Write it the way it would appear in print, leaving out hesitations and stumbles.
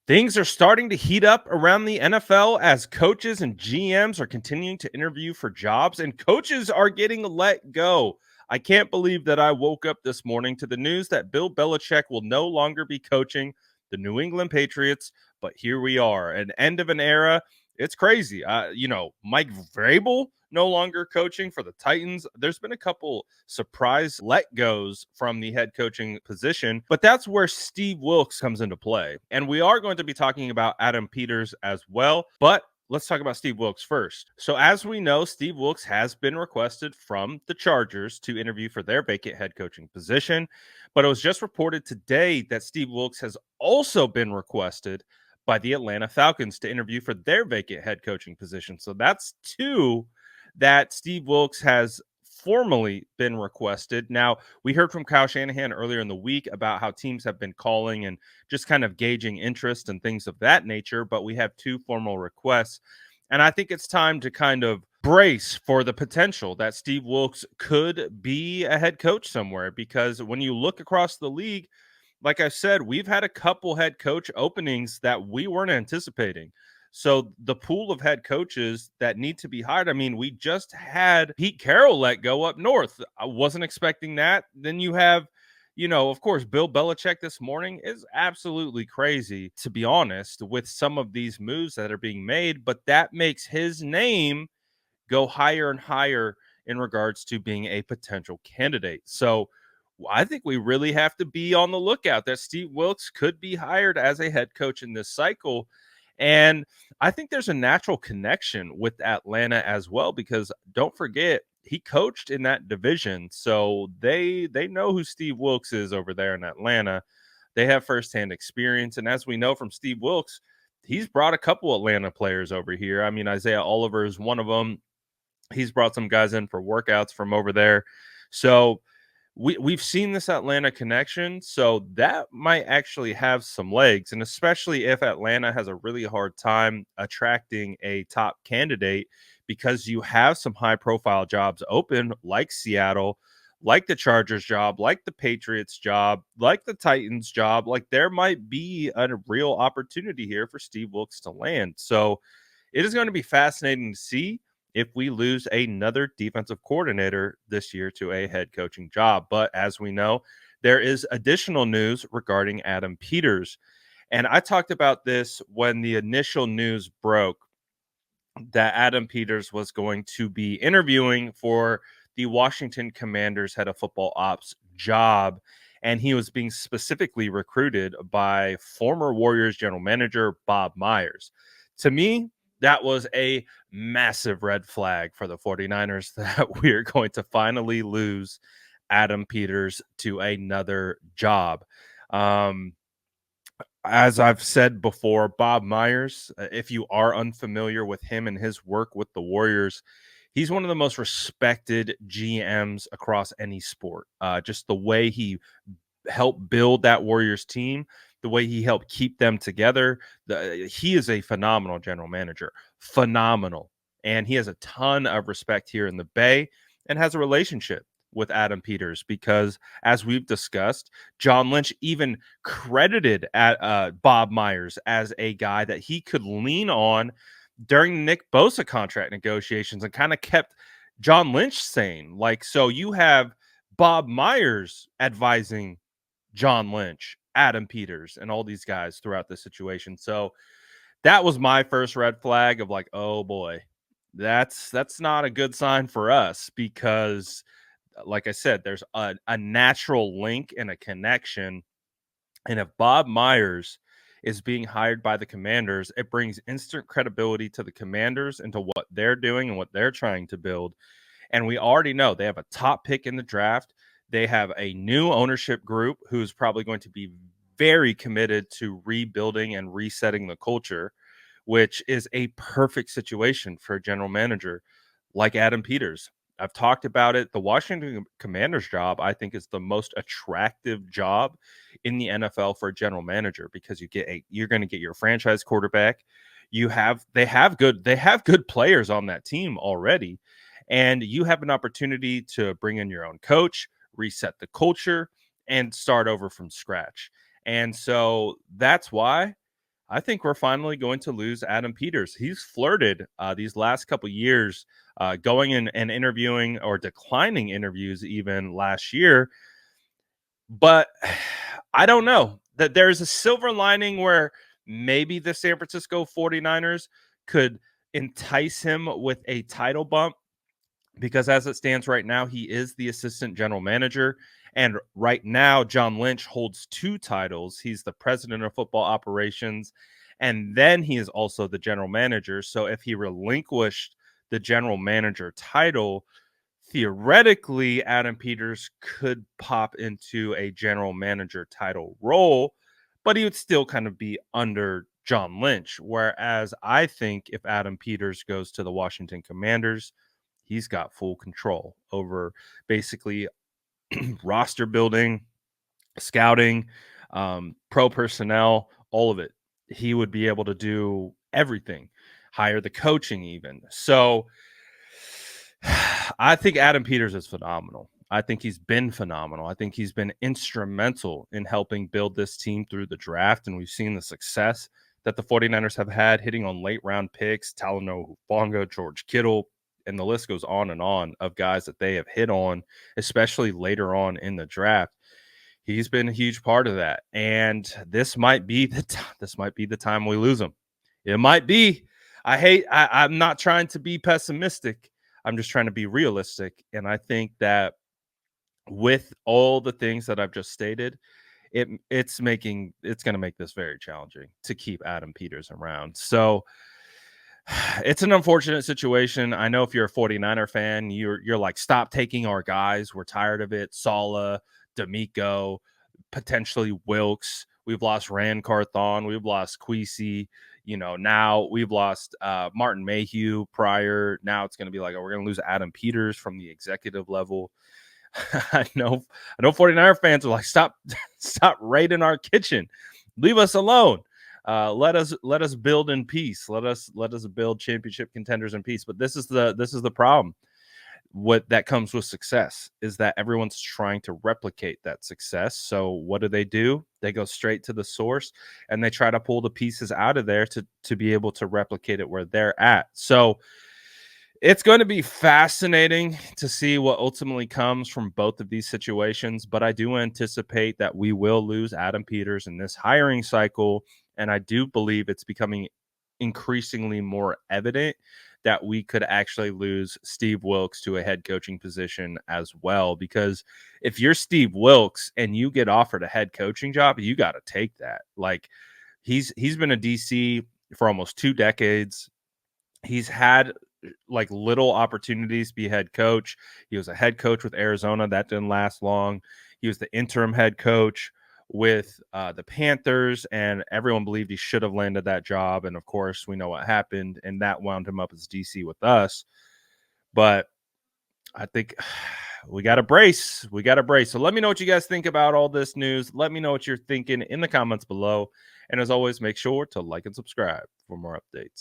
Things are starting to heat up around the NFL as coaches and GMs are continuing to interview for jobs and coaches are getting let go. I can't believe that I woke up this morning to the news that Bill Belichick will no longer be coaching the New England Patriots, but here we are, an end of an era. It's crazy. Mike Vrabel no longer coaching for the Titans. There's been a couple surprise let goes from the head coaching position, but that's where Steve Wilks comes into play. And we are going to be talking about Adam Peters as well, but let's talk about Steve Wilks first. So, as we know, Steve Wilks has been requested from the Chargers to interview for their vacant head coaching position. But it was just reported today that Steve Wilks has also been requested by the Atlanta Falcons to interview for their vacant head coaching position. So, that's two that Steve Wilks has formally been requested. Now, we heard from Kyle Shanahan earlier in the week about how teams have been calling and just kind of gauging interest and things of that nature, but we have two formal requests. And I think it's time to kind of brace for the potential that Steve Wilks could be a head coach somewhere, because when you look across the league, like I said, we've had a couple head coach openings that we weren't anticipating. So the pool of head coaches that need to be hired, I mean, we just had Pete Carroll let go up north. I wasn't expecting that. Then you have, of course, Bill Belichick this morning is absolutely crazy, to be honest, with some of these moves that are being made. But that makes his name go higher and higher in regards to being a potential candidate. So I think we really have to be on the lookout that Steve Wilks could be hired as a head coach in this cycle. And I think there's a natural connection with Atlanta as well, because don't forget, he coached in that division. So they know who Steve Wilks is over there in Atlanta. They have firsthand experience. And as we know from Steve Wilks, he's brought a couple Atlanta players over here. I mean, Isaiah Oliver is one of them. He's brought some guys in for workouts from over there. So we've seen this Atlanta connection, so that might actually have some legs, and especially if Atlanta has a really hard time attracting a top candidate, because you have some high profile jobs open like Seattle, like the Chargers job, like the Patriots job, like the Titans job. Like, there might be a real opportunity here for Steve Wilks to land. So it is going to be fascinating to see if we lose another defensive coordinator this year to a head coaching job. But as we know, there is additional news regarding Adam Peters. And I talked about this when the initial news broke that Adam Peters was going to be interviewing for the Washington Commanders head of football ops job. And he was being specifically recruited by former Warriors general manager Bob Myers. To me, that was a massive red flag for the 49ers that we're going to finally lose Adam Peters to another job. As I've said before, Bob Myers, if you are unfamiliar with him and his work with the Warriors, he's one of the most respected GMs across any sport. Just the way he helped build that Warriors team, the way he helped keep them together. He is a phenomenal general manager, phenomenal. And he has a ton of respect here in the Bay and has a relationship with Adam Peters because, as we've discussed, John Lynch even credited at Bob Myers as a guy that he could lean on during Nick Bosa contract negotiations and kind of kept John Lynch sane. Like, so you have Bob Myers advising John Lynch, Adam Peters, and all these guys throughout the situation. So that was my first red flag of like, oh boy, that's not a good sign for us, because like I said, there's a natural link and a connection. And if Bob Myers is being hired by the Commanders, it brings instant credibility to the Commanders into what they're doing and what they're trying to build. And we already know they have a top pick in the draft. They have a new ownership group who's probably going to be very committed to rebuilding and resetting the culture, which is a perfect situation for a general manager like Adam Peters. I've talked about it. The Washington Commanders job, I think, is the most attractive job in the NFL for a general manager, because you're going to get your franchise quarterback. They have good players on that team already, and you have an opportunity to bring in your own coach, reset the culture, and start over from scratch. And so that's why I think we're finally going to lose Adam Peters. He's flirted these last couple years, going in and interviewing or declining interviews even last year. But I don't know that there's a silver lining where maybe the San Francisco 49ers could entice him with a title bump, because as it stands right now, he is the assistant general manager. And right now, John Lynch holds two titles. He's the president of football operations, and then he is also the general manager. So if he relinquished the general manager title, theoretically, Adam Peters could pop into a general manager title role, but he would still kind of be under John Lynch. Whereas I think if Adam Peters goes to the Washington Commanders, he's got full control over basically roster building, scouting, pro personnel, all of it. He would be able to do everything, hire the coaching even. So I think Adam Peters is phenomenal. I think he's been phenomenal. I think he's been instrumental in helping build this team through the draft. And we've seen the success that the 49ers have had hitting on late round picks, Talanoa Hufanga, George Kittle, and the list goes on and on of guys that they have hit on, especially later on in the draft. He's been a huge part of that. And this might be the time we lose him. It might be. I'm not trying to be pessimistic. I'm just trying to be realistic. And I think that with all the things that I've just stated, it's going to make this very challenging to keep Adam Peters around. So it's an unfortunate situation. I know if you're a 49er fan, you're like, stop taking our guys. We're tired of it. Sala, D'Amico, potentially Wilks. We've lost Rand Carthon. We've lost Queasy. Now we've lost Martin Mayhew prior. Now it's going to be like, we're going to lose Adam Peters from the executive level. I know 49er fans are like, stop raiding our kitchen. Leave us alone. Let us build in peace. Let us build championship contenders in peace. But this is the problem. What that comes with success is that everyone's trying to replicate that success. So what do? They go straight to the source and they try to pull the pieces out of there to be able to replicate it where they're at. So it's going to be fascinating to see what ultimately comes from both of these situations, but I do anticipate that we will lose Adam Peters in this hiring cycle, and I do believe it's becoming increasingly more evident that we could actually lose Steve Wilks to a head coaching position as well, because if you're Steve Wilks and you get offered a head coaching job, you got to take that. Like he's been a DC for almost 2 decades. He's had like little opportunities to be head coach. He was a head coach with Arizona. That didn't last long. He was the interim head coach with the Panthers, and everyone believed he should have landed that job. And of course, we know what happened, and that wound him up as DC with us. But I think we got to brace. So let me know what you guys think about all this news. Let me know what you're thinking in the comments below. And as always, make sure to like and subscribe for more updates.